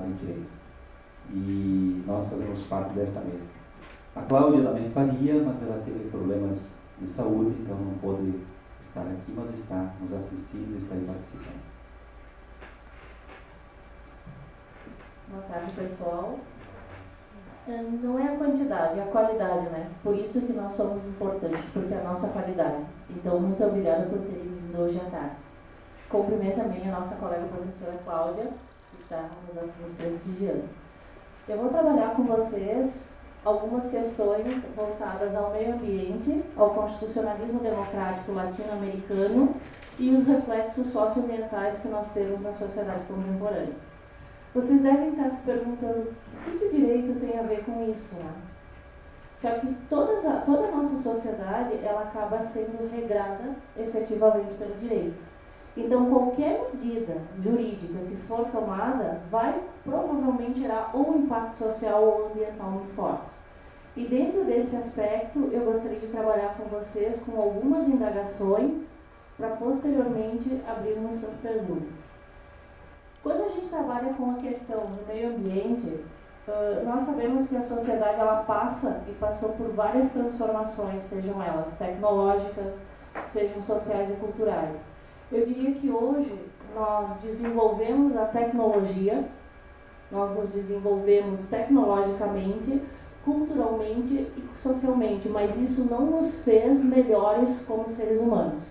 formada em Direito. E nós fazemos parte desta mesa. A Cláudia também faria, mas ela teve problemas de saúde, então não pôde estar aqui, mas está nos assistindo e está aí participando. Boa tarde, pessoal. Não é a quantidade, é a qualidade, né? Por isso que nós somos importantes, porque é a nossa qualidade. Então, muito obrigada por terem vindo hoje à tarde. Cumprimento também a nossa colega professora Cláudia, que está nos prestigiando. Eu vou trabalhar com vocês algumas questões voltadas ao meio ambiente, ao constitucionalismo democrático latino-americano e os reflexos socioambientais que nós temos na sociedade contemporânea. Vocês devem estar se perguntando o que o direito tem a ver com isso, né? Só que toda a nossa sociedade, ela acaba sendo regrada efetivamente pelo direito. Então, qualquer medida jurídica que for tomada vai provavelmente gerar ou um impacto social ou ambiental muito forte. E dentro desse aspecto, eu gostaria de trabalhar com vocês com algumas indagações para posteriormente abrirmos para perguntas. Quando a gente trabalha com a questão do meio ambiente, nós sabemos que a sociedade ela passa e passou por várias transformações, sejam elas tecnológicas, sejam sociais e culturais. Eu diria que hoje nós desenvolvemos a tecnologia, nós nos desenvolvemos tecnologicamente, culturalmente e socialmente, mas isso não nos fez melhores como seres humanos.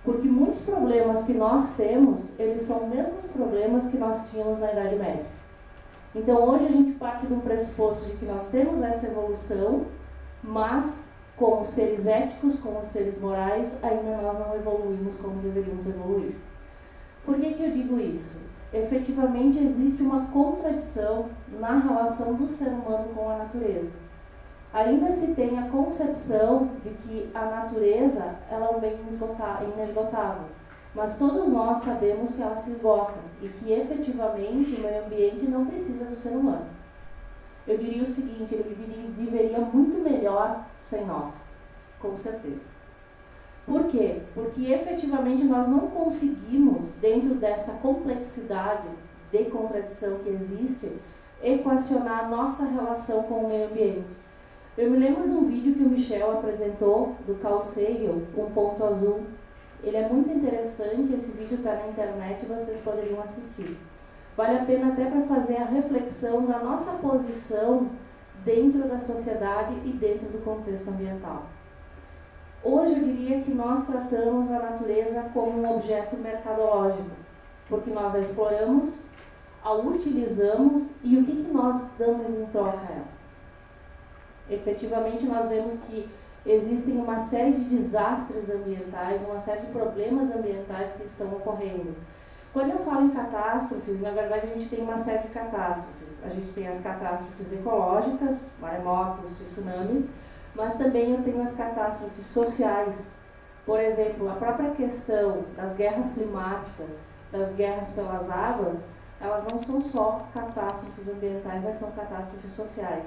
Porque muitos problemas que nós temos, eles são os mesmos problemas que nós tínhamos na Idade Média. Então hoje a gente parte do pressuposto de que nós temos essa evolução, mas como seres éticos, como seres morais, ainda nós não evoluímos como deveríamos evoluir. Por que eu digo isso? Efetivamente existe uma contradição na relação do ser humano com a natureza. Ainda se tem a concepção de que a natureza ela é um bem inesgotável, mas todos nós sabemos que ela se esgota e que efetivamente o meio ambiente não precisa do ser humano. Eu diria o seguinte, ele viveria muito melhor sem nós, com certeza. Por quê? Porque efetivamente nós não conseguimos, dentro dessa complexidade de contradição que existe, equacionar a nossa relação com o meio ambiente. Eu me lembro de um vídeo que o Michel apresentou, do Carl Sagan, Um Ponto Azul. Ele é muito interessante, esse vídeo está na internet e vocês poderiam assistir. Vale a pena até para fazer a reflexão da nossa posição dentro da sociedade e dentro do contexto ambiental. Hoje eu diria que nós tratamos a natureza como um objeto mercadológico, porque nós a exploramos, a utilizamos e o que nós damos em troca a ela. Efetivamente nós vemos que existem uma série de desastres ambientais, uma série de problemas ambientais que estão ocorrendo. Quando eu falo em catástrofes, na verdade a gente tem uma série de catástrofes. A gente tem as catástrofes ecológicas, maremotos, tsunamis, mas também eu tenho as catástrofes sociais. Por exemplo, a própria questão das guerras climáticas, das guerras pelas águas, elas não são só catástrofes ambientais, mas são catástrofes sociais,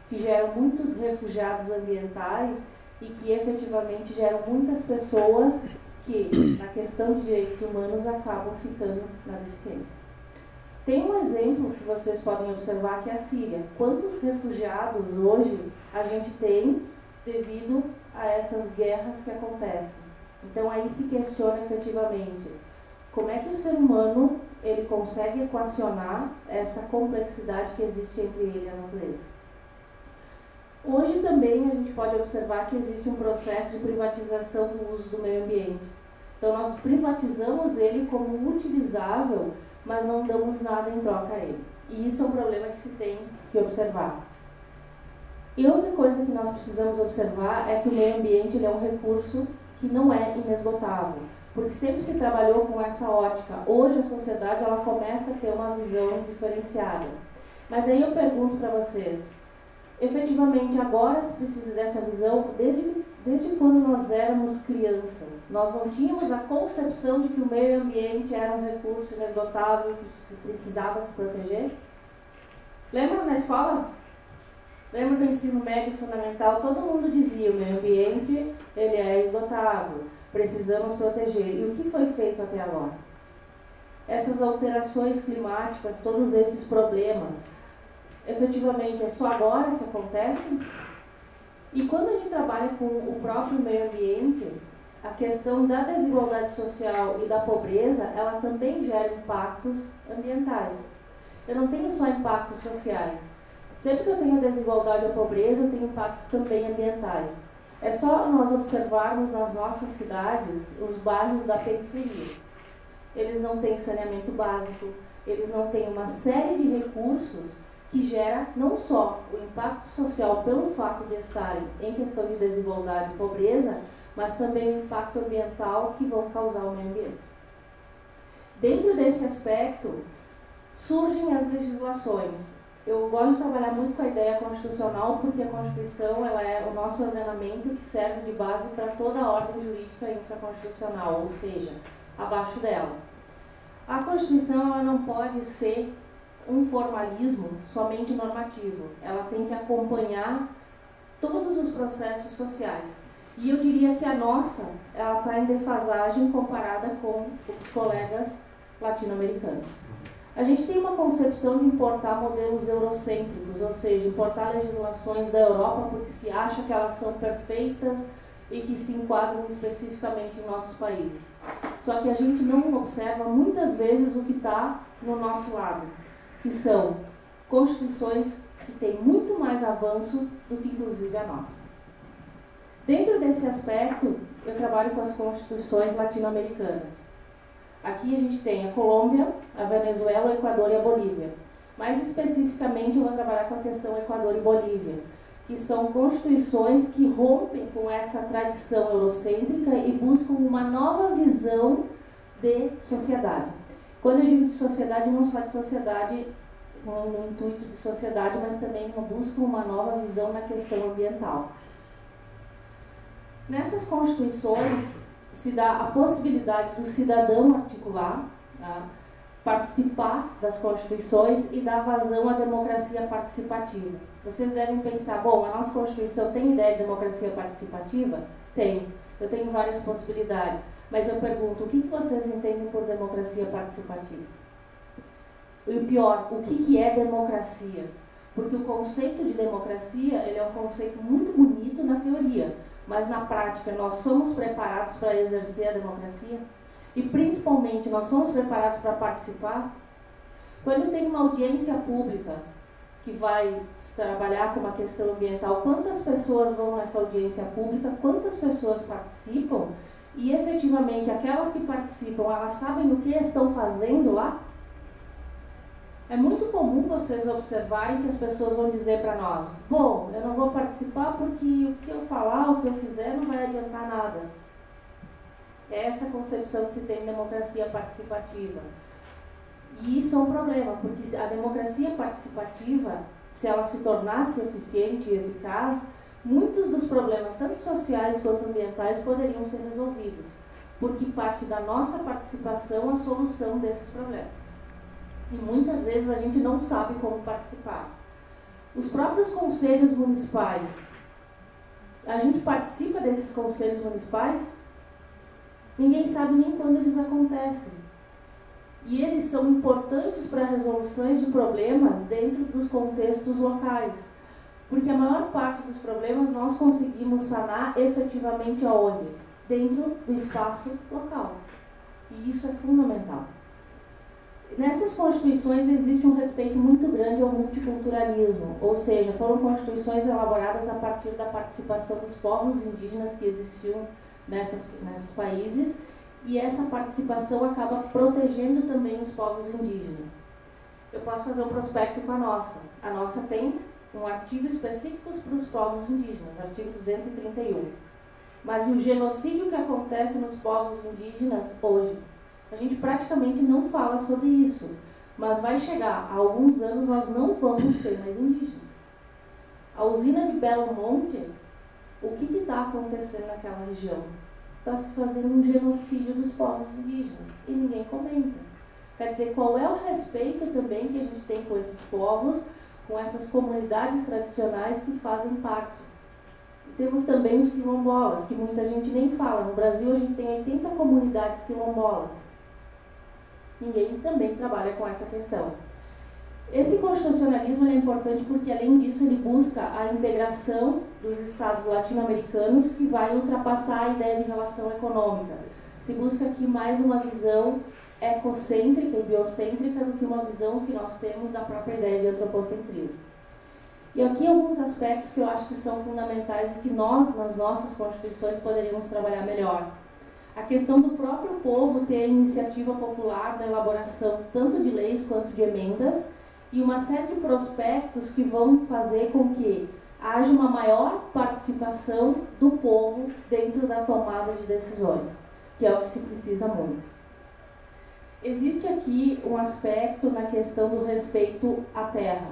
que geram muitos refugiados ambientais e que efetivamente geram muitas pessoas que, na questão de direitos humanos, acabam ficando na deficiência. Tem um exemplo que vocês podem observar que é a Síria. Quantos refugiados hoje a gente tem devido a essas guerras que acontecem? Então aí se questiona efetivamente como é que o ser humano ele consegue equacionar essa complexidade que existe entre ele e a natureza. Hoje também a gente pode observar que existe um processo de privatização do uso do meio ambiente. Então nós privatizamos ele como utilizável, mas não damos nada em troca a ele. E isso é um problema que se tem que observar. E outra coisa que nós precisamos observar é que o meio ambiente ele é um recurso que não é inesgotável, porque sempre se trabalhou com essa ótica. Hoje a sociedade ela começa a ter uma visão diferenciada. Mas aí eu pergunto para vocês, efetivamente agora se precisa dessa visão desde quando nós éramos crianças. Nós não tínhamos a concepção de que o meio ambiente era um recurso inesgotável que se precisava se proteger? Lembra na escola? Lembra do ensino médio fundamental? Todo mundo dizia o meio ambiente ele é esgotável, precisamos proteger. E o que foi feito até agora? essas alterações climáticas, todos esses problemas, efetivamente é só agora que acontecem? E quando a gente trabalha com o próprio meio ambiente, a questão da desigualdade social e da pobreza, ela também gera impactos ambientais. Eu não tenho só impactos sociais. Sempre que eu tenho desigualdade ou pobreza, eu tenho impactos também ambientais. É só nós observarmos nas nossas cidades os bairros da periferia. Eles não têm saneamento básico, eles não têm uma série de recursos que gera não só o impacto social pelo fato de estarem em questão de desigualdade e pobreza, mas também o impacto ambiental que vão causar ao meio ambiente. Dentro desse aspecto, surgem as legislações. Eu gosto de trabalhar muito com a ideia constitucional, porque a Constituição ela é o nosso ordenamento que serve de base para toda a ordem jurídica infraconstitucional, ou seja, abaixo dela. A Constituição ela não pode ser um formalismo somente normativo. Ela tem que acompanhar todos os processos sociais. E eu diria que a nossa, ela está em defasagem comparada com os colegas latino-americanos. A gente tem uma concepção de importar modelos eurocêntricos, ou seja, importar legislações da Europa porque se acha que elas são perfeitas e que se enquadram especificamente em nossos países. Só que a gente não observa muitas vezes o que está no nosso lado, que são constituições que têm muito mais avanço do que inclusive a nossa. Dentro desse aspecto, eu trabalho com as constituições latino-americanas. Aqui a gente tem a Colômbia, a Venezuela, o Equador e a Bolívia. Mais especificamente, eu vou trabalhar com a questão Equador e Bolívia, que são constituições que rompem com essa tradição eurocêntrica e buscam uma nova visão de sociedade. Quando eu digo de sociedade, não só de sociedade no intuito de sociedade, mas também buscam uma nova visão na questão ambiental. Nessas constituições se dá a possibilidade do cidadão articular, participar das constituições e dar vazão à democracia participativa. Vocês devem pensar, bom, a nossa Constituição tem ideia de democracia participativa? Tem. Eu tenho várias possibilidades. Mas eu pergunto, o que vocês entendem por democracia participativa? E o pior, o que é democracia? Porque o conceito de democracia ele é um conceito muito bonito na teoria, mas na prática nós somos preparados para exercer a democracia? E principalmente nós somos preparados para participar? Quando tem uma audiência pública que vai trabalhar com uma questão ambiental, quantas pessoas vão nessa audiência pública, quantas pessoas participam e efetivamente aquelas que participam, elas sabem o que estão fazendo lá? É muito comum vocês observarem que as pessoas vão dizer para nós, bom, eu não vou participar porque o que eu falar, o que eu fizer não vai adiantar nada. É essa concepção que se tem de democracia participativa. E isso é um problema, porque a democracia participativa, se ela se tornasse eficiente e eficaz, muitos dos problemas, tanto sociais quanto ambientais, poderiam ser resolvidos, porque parte da nossa participação a solução desses problemas. E muitas vezes a gente não sabe como participar. Os próprios conselhos municipais, a gente participa desses conselhos municipais? Ninguém sabe nem quando eles acontecem. E eles são importantes para resoluções de problemas dentro dos contextos locais. Porque a maior parte dos problemas nós conseguimos sanar efetivamente aonde? Dentro do espaço local. E isso é fundamental. Nessas constituições existe um respeito muito grande ao multiculturalismo, ou seja, foram constituições elaboradas a partir da participação dos povos indígenas que existiam nesses países, e essa participação acaba protegendo também os povos indígenas. Eu posso fazer um prospecto com a nossa. A nossa tem um artigo específico para os povos indígenas, artigo 231. Mas e o genocídio que acontece nos povos indígenas hoje? A gente praticamente não fala sobre isso, mas vai chegar a alguns anos nós não vamos ter mais indígenas. A usina de Belo Monte, o que está acontecendo naquela região? Está se fazendo um genocídio dos povos indígenas e ninguém comenta. Quer dizer, qual é o respeito também que a gente tem com esses povos, com essas comunidades tradicionais que fazem parte? E temos também os quilombolas, que muita gente nem fala. No Brasil a gente tem 80 comunidades quilombolas. ninguém também trabalha com essa questão. Esse constitucionalismo é importante porque, além disso, ele busca a integração dos estados latino-americanos, que vai ultrapassar a ideia de relação econômica. Se busca aqui mais uma visão ecocêntrica e biocêntrica do que uma visão que nós temos da própria ideia de antropocentrismo. E aqui alguns aspectos que eu acho que são fundamentais e que nós, nas nossas constituições, poderíamos trabalhar melhor. A questão do próprio povo ter iniciativa popular na elaboração tanto de leis quanto de emendas, e uma série de prospectos que vão fazer com que haja uma maior participação do povo dentro da tomada de decisões, que é o que se precisa muito. Existe aqui um aspecto na questão do respeito à terra,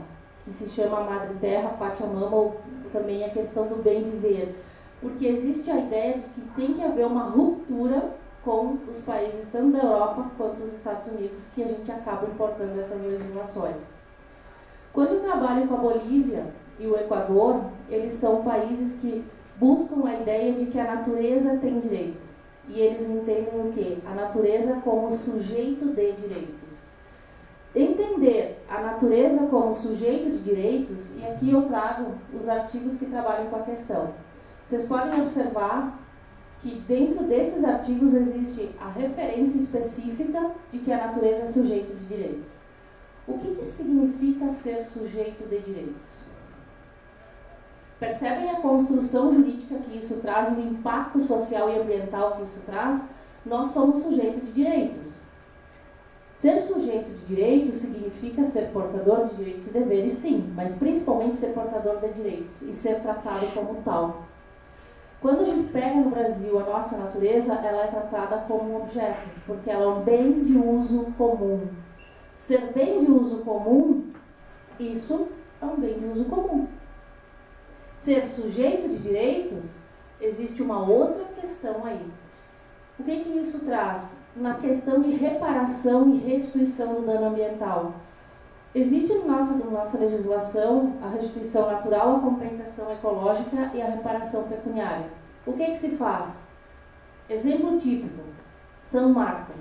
que se chama Madre Terra, Pachamama, ou também a questão do bem viver, porque existe a ideia de que tem que haver uma ruptura com os países, tanto da Europa quanto dos Estados Unidos, que a gente acaba importando essas legislações. Quando eu trabalho com a Bolívia e o Equador, eles são países que buscam a ideia de que a natureza tem direito. E eles entendem o quê? A natureza como sujeito de direitos. Entender a natureza como sujeito de direitos, e aqui eu trago os artigos que trabalham com a questão. Vocês podem observar que dentro desses artigos existe a referência específica de que a natureza é sujeito de direitos. O que significa ser sujeito de direitos? Percebem a construção jurídica que isso traz, o impacto social e ambiental que isso traz? Nós somos sujeitos de direitos. Ser sujeito de direitos significa ser portador de direitos e deveres, sim, mas principalmente ser portador de direitos e ser tratado como tal. Quando a gente pega no Brasil a nossa natureza, ela é tratada como um objeto, porque ela é um bem de uso comum. Ser bem de uso comum, isso é um bem de uso comum. Ser sujeito de direitos, existe uma outra questão aí. O que isso traz? Na questão de reparação e restituição do dano ambiental. Existe na nossa legislação a restituição natural, a compensação ecológica e a reparação pecuniária. O que se faz? Exemplo típico, São Marco,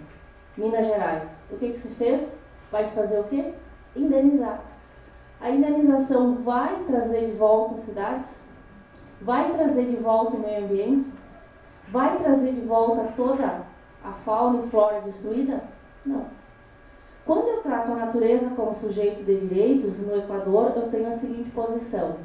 Minas Gerais. O que se fez? Vai se fazer o quê? Indenizar. A indenização vai trazer de volta as cidades? Vai trazer de volta o meio ambiente? Vai trazer de volta toda a fauna e flora destruída? Não. Quando eu trato a natureza como sujeito de direitos, no Equador, eu tenho a seguinte posição.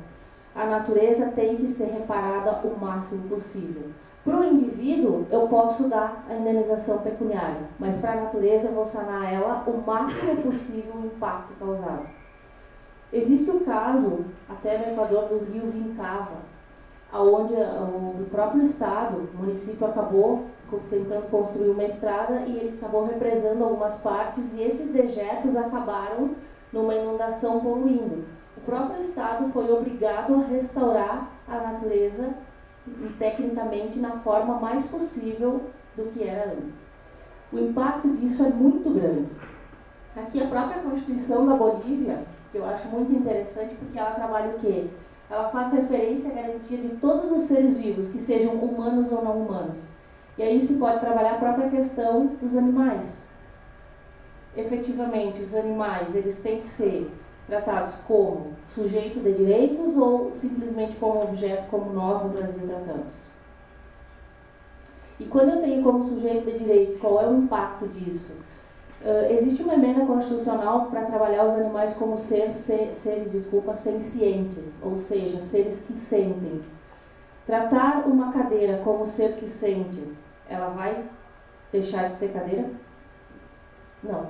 A natureza tem que ser reparada o máximo possível. Para o indivíduo, eu posso dar a indenização pecuniária, mas para a natureza eu vou sanar ela o máximo possível o impacto causado. Existe o caso, até no Equador, do rio Vincava, onde o próprio estado, o município, acabou tentando construir uma estrada e ele acabou represando algumas partes e esses dejetos acabaram numa inundação poluindo. O próprio estado foi obrigado a restaurar a natureza tecnicamente na forma mais possível do que era antes. O impacto disso é muito grande. Aqui a própria Constituição da Bolívia, que eu acho muito interessante porque ela trabalha o quê? Ela faz referência à garantia de todos os seres vivos, que sejam humanos ou não humanos. E aí se pode trabalhar a própria questão dos animais. Efetivamente, os animais, eles têm que ser tratados como sujeito de direitos ou simplesmente como objeto, como nós no Brasil tratamos? E quando eu tenho como sujeito de direitos, qual é o impacto disso? Existe uma emenda constitucional para trabalhar os animais como seres sencientes, ou seja, seres que sentem. Tratar uma cadeira como ser que sente, ela vai deixar de ser cadeira? Não.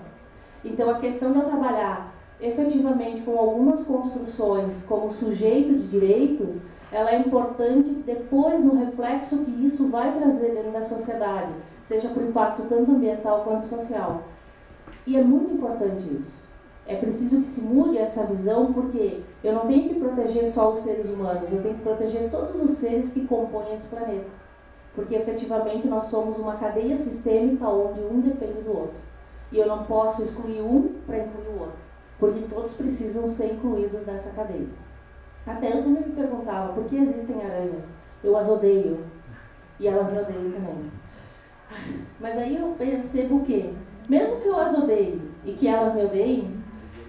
Então a questão de eu trabalhar efetivamente com algumas construções como sujeito de direitos, ela é importante depois no reflexo que isso vai trazer dentro da sociedade, seja por impacto tanto ambiental quanto social. E é muito importante isso. É preciso que se mude essa visão, porque eu não tenho que proteger só os seres humanos, eu tenho que proteger todos os seres que compõem esse planeta. Porque efetivamente nós somos uma cadeia sistêmica onde um depende do outro. E eu não posso excluir um para incluir o outro, porque todos precisam ser incluídos nessa cadeia. Até eu sempre me perguntava, por que existem aranhas? Eu as odeio, e elas me odeiam também. Mas aí eu percebo o quê? Mesmo que eu as odeie e que elas me odeiem,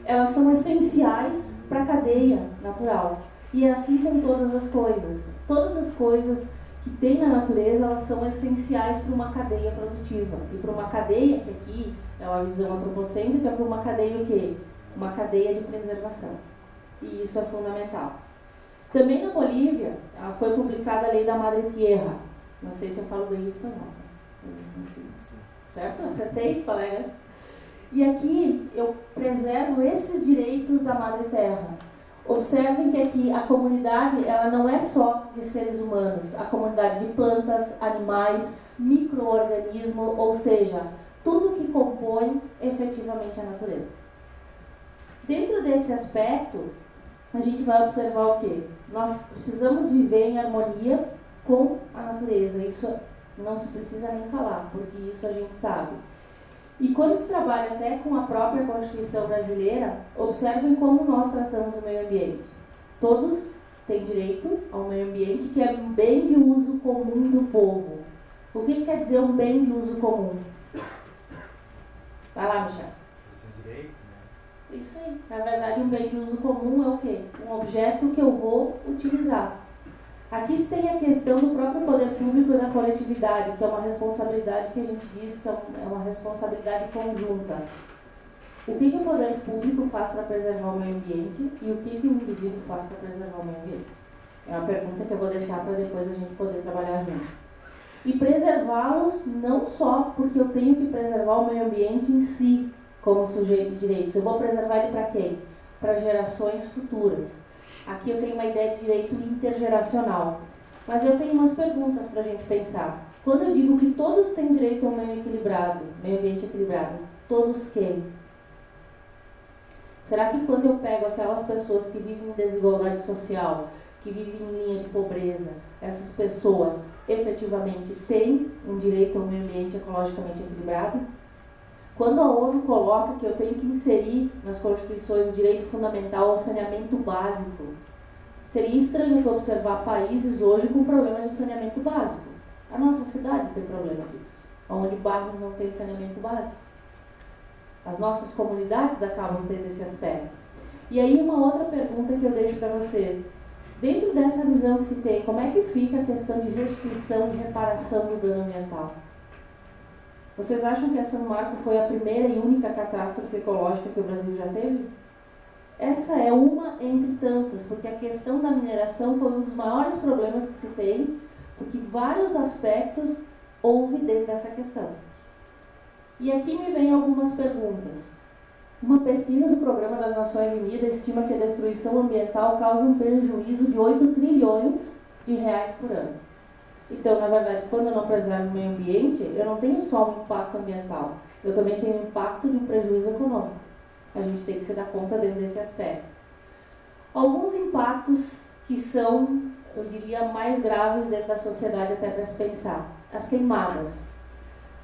elas são essenciais para a cadeia natural. E é assim com todas as coisas. Todas as coisas que tem na natureza, elas são essenciais para uma cadeia produtiva. E para uma cadeia, que aqui é uma visão antropocêntrica, para uma cadeia o quê? Uma cadeia de preservação. E isso é fundamental. Também na Bolívia, foi publicada a Lei da Madre Tierra. Não sei se eu falo bem espanhol. Certo? Acertei, colegas? E aqui eu preservo esses direitos da Madre Terra. Observem que aqui a comunidade, ela não é só de seres humanos, a comunidade de plantas, animais, micro-organismos, ou seja, tudo que compõe efetivamente a natureza. Dentro desse aspecto, a gente vai observar o quê? Nós precisamos viver em harmonia com a natureza. Isso não se precisa nem falar, porque isso a gente sabe. E quando se trabalha até com a própria Constituição brasileira, observem como nós tratamos o meio ambiente. Todos têm direito ao meio ambiente, que é um bem de uso comum do povo. O que quer dizer um bem de uso comum? Vai lá, Michel. São direitos, né? Isso aí. Na verdade, um bem de uso comum é o quê? Um objeto que eu vou utilizar. Aqui se tem a questão do próprio poder público e da coletividade, que é uma responsabilidade que a gente diz que é uma responsabilidade conjunta. O que o poder público faz para preservar o meio ambiente e o que o indivíduo faz para preservar o meio ambiente? É uma pergunta que eu vou deixar para depois a gente poder trabalhar juntos. E preservá-los não só porque eu tenho que preservar o meio ambiente em si, como sujeito de direitos. Eu vou preservar ele para quem? Para gerações futuras. Aqui eu tenho uma ideia de direito intergeracional. Mas eu tenho umas perguntas para a gente pensar. Quando eu digo que todos têm direito ao meio equilibrado, meio ambiente equilibrado, todos quem? Será que quando eu pego aquelas pessoas que vivem em desigualdade social, que vivem em linha de pobreza, essas pessoas efetivamente têm um direito ao meio ambiente ecologicamente equilibrado? Quando a ONU coloca que eu tenho que inserir nas constituições o direito fundamental ao saneamento básico, seria estranho observar países hoje com problemas de saneamento básico. A nossa cidade tem problema disso, onde bairros não tem saneamento básico. As nossas comunidades acabam tendo esse aspecto. E aí uma outra pergunta que eu deixo para vocês. Dentro dessa visão que se tem, como é que fica a questão de restituição e reparação do dano ambiental? Vocês acham que a São Marco foi a primeira e única catástrofe ecológica que o Brasil já teve? Essa é uma entre tantas, porque a questão da mineração foi um dos maiores problemas que se tem, porque vários aspectos houve dentro dessa questão. E aqui me vêm algumas perguntas. Uma pesquisa do Programa das Nações Unidas estima que a destruição ambiental causa um prejuízo de 8 trilhões de reais por ano. Então, na verdade, quando eu não preservo o meio ambiente, eu não tenho só um impacto ambiental, eu também tenho um impacto de um prejuízo econômico. A gente tem que se dar conta dentro desse aspecto. Alguns impactos que são, eu diria, mais graves dentro da sociedade até para se pensar. As queimadas.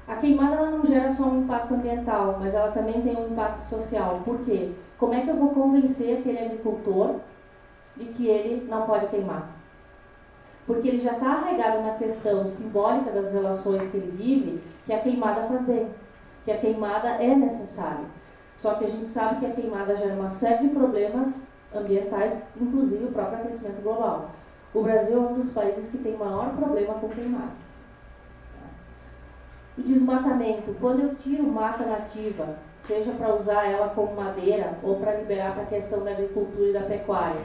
A queimada ela não gera só um impacto ambiental, mas ela também tem um impacto social. Por quê? Como é que eu vou convencer aquele agricultor de que ele não pode queimar? Porque ele já está arraigado na questão simbólica das relações que ele vive, que a queimada faz bem, que a queimada é necessária. Só que a gente sabe que a queimada gera uma série de problemas ambientais, inclusive o próprio aquecimento global. O Brasil é um dos países que tem maior problema com queimadas. O desmatamento, quando eu tiro mata nativa, seja para usar ela como madeira ou para liberar para a questão da agricultura e da pecuária,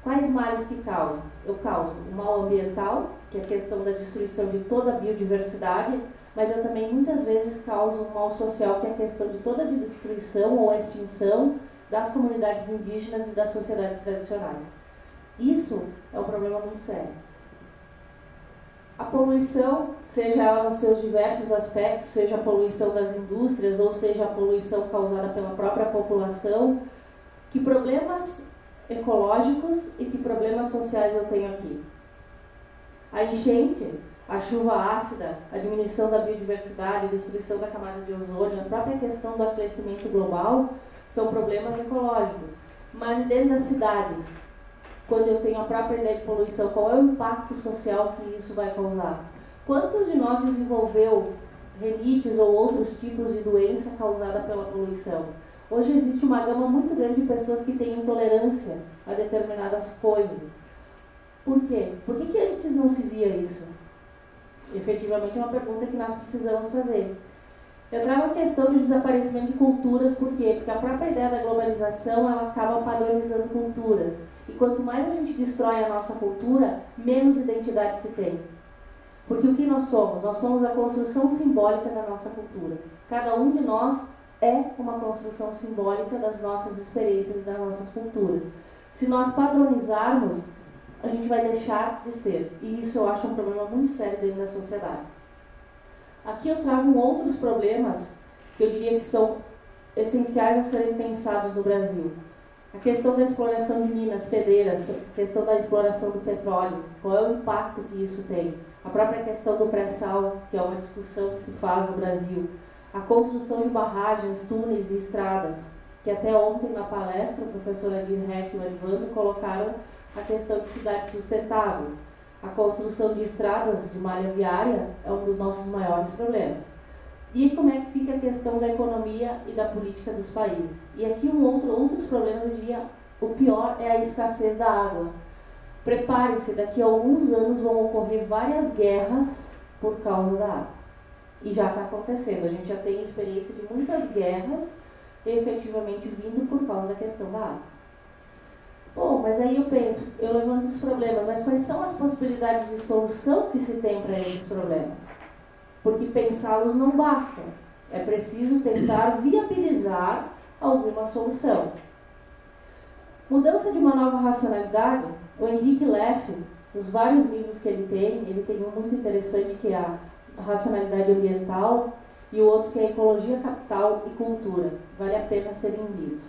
quais males que causam? Eu causo o mal ambiental, que é a questão da destruição de toda a biodiversidade, mas eu também muitas vezes causo um mal social, que é a questão de toda a destruição ou a extinção das comunidades indígenas e das sociedades tradicionais. Isso é um problema muito sério. A poluição, seja ela nos seus diversos aspectos, seja a poluição das indústrias ou seja a poluição causada pela própria população, que problemas ecológicos e que problemas sociais eu tenho aqui? A enchente, a chuva ácida, a diminuição da biodiversidade, a destruição da camada de ozônio, a própria questão do aquecimento global são problemas ecológicos. Mas dentro das cidades, quando eu tenho a própria ideia de poluição, qual é o impacto social que isso vai causar? Quantos de nós desenvolveu rinites ou outros tipos de doença causada pela poluição. Hoje existe uma gama muito grande de pessoas que têm intolerância a determinadas coisas. Por quê? Por que antes não se via isso? Efetivamente é uma pergunta que nós precisamos fazer. Eu trago a questão do desaparecimento de culturas, por quê? Porque a própria ideia da globalização, ela acaba padronizando culturas. E quanto mais a gente destrói a nossa cultura, menos identidade se tem. Porque o que nós somos? Nós somos a construção simbólica da nossa cultura. Cada um de nós é uma construção simbólica das nossas experiências, das nossas culturas. Se nós padronizarmos, a gente vai deixar de ser. E isso eu acho um problema muito sério dentro da sociedade. Aqui eu trago outros problemas que eu diria que são essenciais a serem pensados no Brasil. A questão da exploração de minas, pedreiras, a questão da exploração do petróleo, qual é o impacto que isso tem? A própria questão do pré-sal, que é uma discussão que se faz no Brasil. A construção de barragens, túneis e estradas, que até ontem na palestra o professor Adir Heck e o Edvando colocaram a questão de cidades sustentáveis. A construção de estradas de malha viária é um dos nossos maiores problemas. E como é que fica a questão da economia e da política dos países? E aqui outros problemas, eu diria, o pior é a escassez da água. Preparem-se, daqui a alguns anos vão ocorrer várias guerras por causa da água. E já está acontecendo, a gente já tem experiência de muitas guerras efetivamente vindo por causa da questão da água. Bom, mas aí eu penso, eu levanto os problemas, mas quais são as possibilidades de solução que se tem para esses problemas? Porque pensá-los não basta, é preciso tentar viabilizar alguma solução. Mudança de uma nova racionalidade, o Henrique Leff, nos vários livros que ele tem um muito interessante que é a racionalidade ambiental e o outro que é a ecologia, capital e cultura. Vale a pena serem lidos.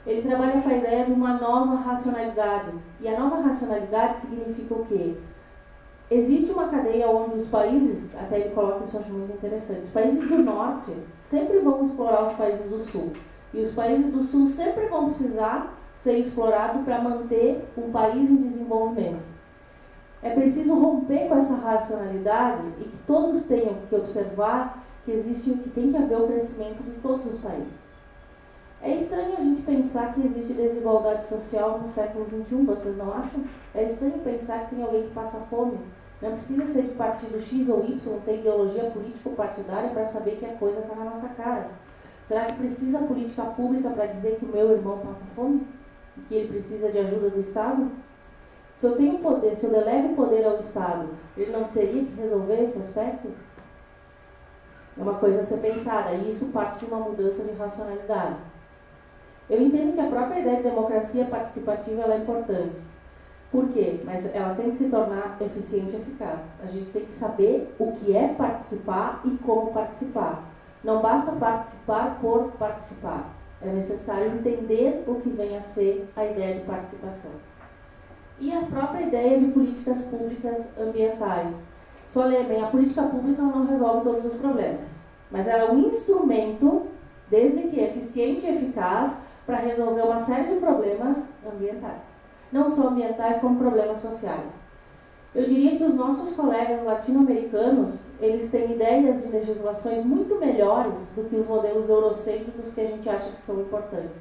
Ele trabalha com a ideia de uma nova racionalidade. E a nova racionalidade significa o quê? Existe uma cadeia onde os países, até ele coloca isso, eu acho muito interessante, os países do norte sempre vão explorar os países do sul. E os países do sul sempre vão precisar ser explorados para manter um país em desenvolvimento. É preciso romper com essa racionalidade e que todos tenham que observar que tem que haver o crescimento de todos os países. É estranho a gente pensar que existe desigualdade social no século XXI, vocês não acham? É estranho pensar que tem alguém que passa fome. Não precisa ser de partido X ou Y, ter ideologia político-partidária para saber que a coisa está na nossa cara. Será que precisa política pública para dizer que o meu irmão passa fome? E que ele precisa de ajuda do Estado? Se eu tenho poder, se eu delego poder ao Estado, ele não teria que resolver esse aspecto? É uma coisa a ser pensada, e isso parte de uma mudança de racionalidade. Eu entendo que a própria ideia de democracia participativa ela é importante. Por quê? Mas ela tem que se tornar eficiente e eficaz. A gente tem que saber o que é participar e como participar. Não basta participar por participar. É necessário entender o que vem a ser a ideia de participação. E a própria ideia de políticas públicas ambientais. Só ler bem, a política pública não resolve todos os problemas, mas ela é um instrumento, desde que eficiente e eficaz, para resolver uma série de problemas ambientais. Não só ambientais, como problemas sociais. Eu diria que os nossos colegas latino-americanos, eles têm ideias de legislações muito melhores do que os modelos eurocêntricos que a gente acha que são importantes.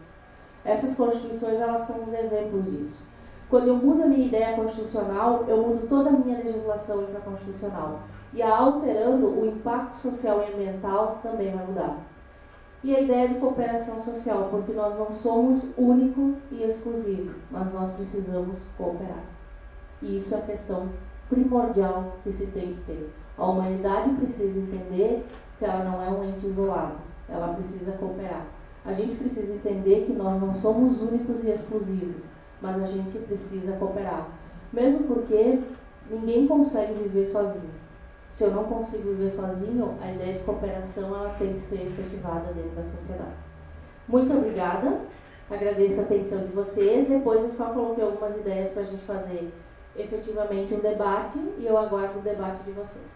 Essas constituições, elas são os exemplos disso. Quando eu mudo a minha ideia constitucional, eu mudo toda a minha legislação infraconstitucional. E alterando, o impacto social e ambiental também vai mudar. E a ideia de cooperação social, porque nós não somos único e exclusivo, mas nós precisamos cooperar. E isso é a questão primordial que se tem que ter. A humanidade precisa entender que ela não é um ente isolado, ela precisa cooperar. A gente precisa entender que nós não somos únicos e exclusivos, mas a gente precisa cooperar. Mesmo porque ninguém consegue viver sozinho. Se eu não consigo viver sozinho, a ideia de cooperação ela tem que ser efetivada dentro da sociedade. Muito obrigada, agradeço a atenção de vocês. Depois eu só coloquei algumas ideias para a gente fazer efetivamente um debate e eu aguardo o debate de vocês.